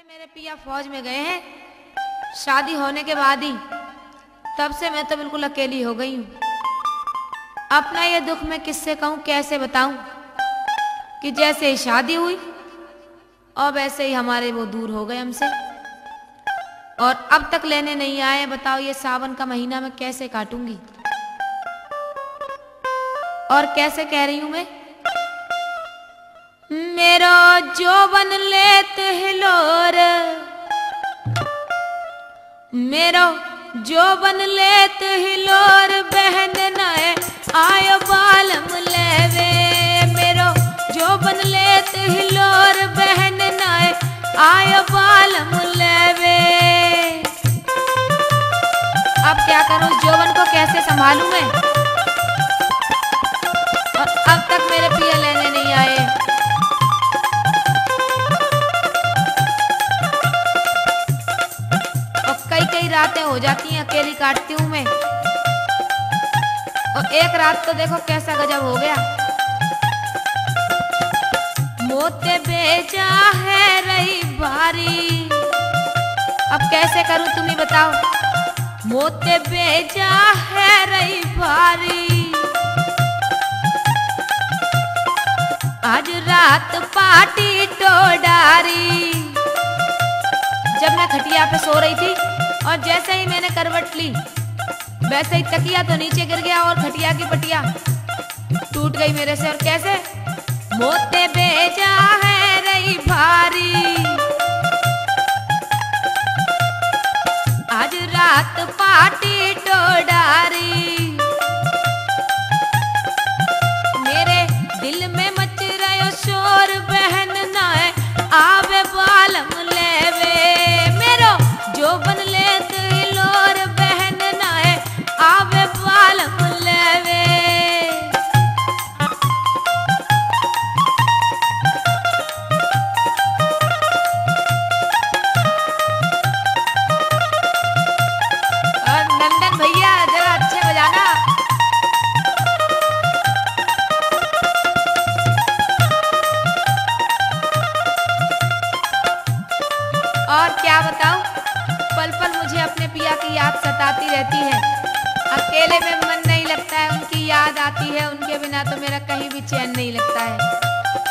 मेरे पिया फौज में गए हैं, शादी होने के बाद ही तब से मैं तो बिल्कुल अकेली हो गई हूँ। अपना ये दुख मैं किससे कहूँ, कैसे बताऊं कि जैसे ही शादी हुई और वैसे ही हमारे वो दूर हो गए हमसे और अब तक लेने नहीं आए। बताओ ये सावन का महीना मैं कैसे काटूंगी और कैसे कह रही हूं मैं। मेरो जोबन लेत हिलोर, मेरो जोबन लेत हिलोर, बहन नए आयो बालम लेवे। मेरो जोबन लेत हिलोर, बहन नए आयो बालम लेवे। अब क्या करूं, जोबन को कैसे संभालूं मैं, और अब तक मेरे पिया लेने नहीं आए। कई रातें हो जाती हैं अकेली काटती हूँ मैं, और एक रात तो देखो कैसा गजब हो गया। मोते बेजा है रही भारी, अब कैसे करूं तुम ही बताओ। मोते बेजा है रही भारी, आज रात पार्टी टोडारी। जब मैं खटिया पे सो रही थी और जैसे ही मैंने करवट ली वैसे ही तकिया तो नीचे गिर गया और खटिया की पटिया टूट गई मेरे से। और कैसे, मोते बेजा है रही भारी, आज रात पार्टी टोडारी। मेरे दिल में मच रहे शोर, बहन नाए आवे बालम लेवे। मेरो जोबन लेत हिलोर, बहन नाए आवे बालम लेवे। और नंदन भैया जरा अच्छे बजाना। और क्या बताऊं, पल पल मुझे अपने पिया की याद सताती रहती है। अकेले में मन नहीं लगता है, उनकी याद आती है, उनके बिना तो मेरा कहीं भी चैन नहीं लगता है।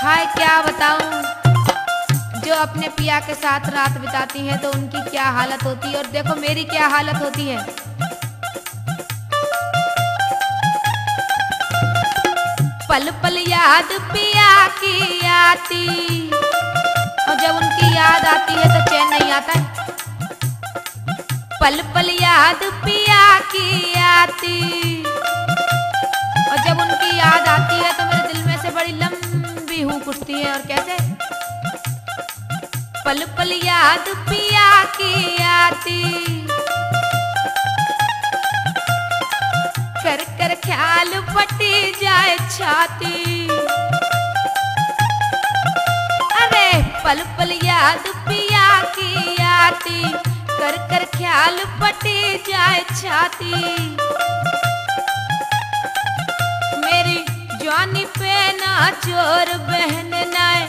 हाय क्या बताऊं, जो अपने पिया के साथ रात बिताती हैं तो उनकी क्या हालत होती है, और देखो मेरी क्या हालत होती है। पल पल याद पिया की आती, और जब उनकी याद आती है तो चैन नहीं आता है। पल पल याद पिया की आती, और जब उनकी याद आती है तो मेरे दिल में से बड़ी लंबी हूक उठती है। और कैसे, पल पल याद पिया की आती, कर कर ख्याल फटी जाए छाती। अरे पल पल याद पिया की आती, कर कर ख्याल फटी जाए छाती। मेरी जवानी पे ना चोर, बहन नाए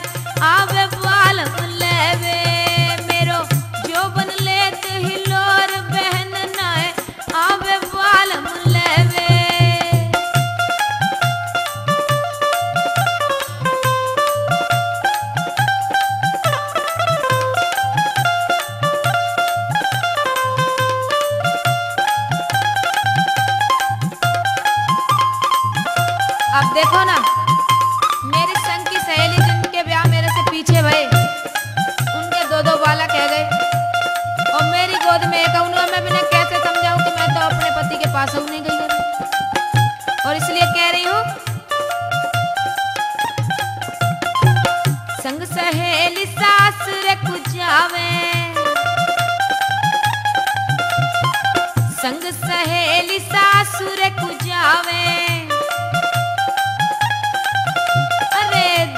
आवे बालम लेवे। मेरो जोबन लेत हिलोर, बहन नाए आवे बालम लेवे। अब देखो ना, मेरी संग की सहेली जिनके ब्याह मेरे से पीछे भये, उनके दो दो बालक कह गए, और मेरी गोद में एक अउनू। मैं बिना कैसे समझाऊं कि मैं तो अपने पति के पास नहीं गई हूं, और इसलिए कह रही हूं। संग सहेली सास रे कुजावे, संग सहेली सास रे कुजावे।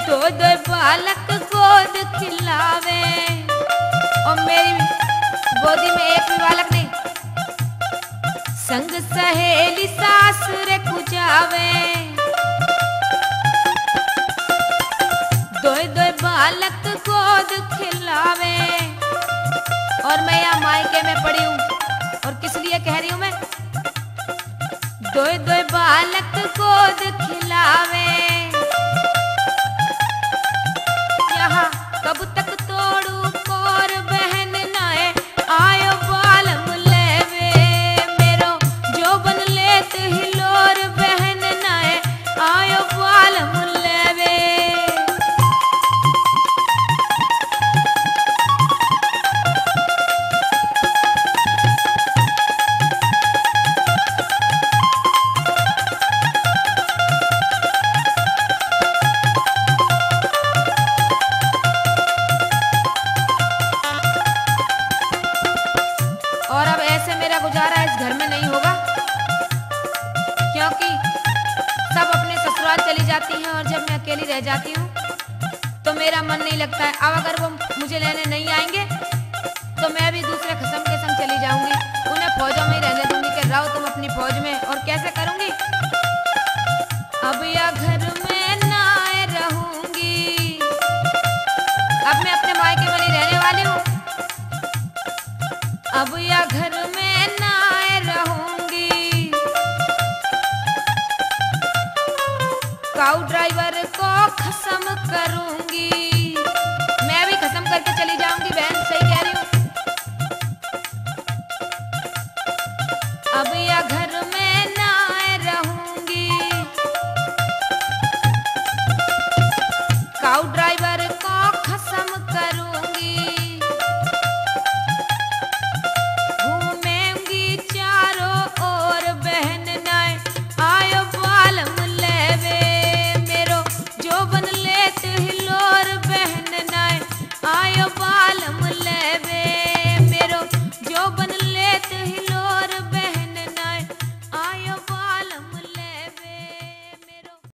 दो दो बालक गोद खिलावे, और मेरी गोदी में एक भी बालक नहीं। संग सहेली सास रे कुजावे, दो दो बालक गोद खिलावे। और मैं यहाँ मायके में पड़ी हूँ। और किस लिए कह रही हूँ मैं? दोए दोए बालक गोद खिलावे, यहाँ कब तक तोड़ू कोर बहन नाए आयो बालम लेवे, मेरो जो बन लेत हिलोर बहन नाए आयो बालम लेवे। और अब ऐसे मेरा गुजारा इस घर में नहीं होगा, क्योंकि सब अपने ससुराल चली जाती हैं और जब मैं अकेली रह जाती हूँ तो मेरा मन नहीं लगता है। अब अगर वो मुझे लेने नहीं आएंगे तो मैं भी दूसरे खसम के संग चली जाऊंगी, उन्हें फौजों में ही रहने दूंगी कि रहो तुम अपनी फौज में। और कैसे करूंगी? अब या घर में ना रहूंगी, अब मैं अपने मायके में नहीं रहने वाली हूँ। अब या घर में ना रहूंगी, काऊ ड्राइवर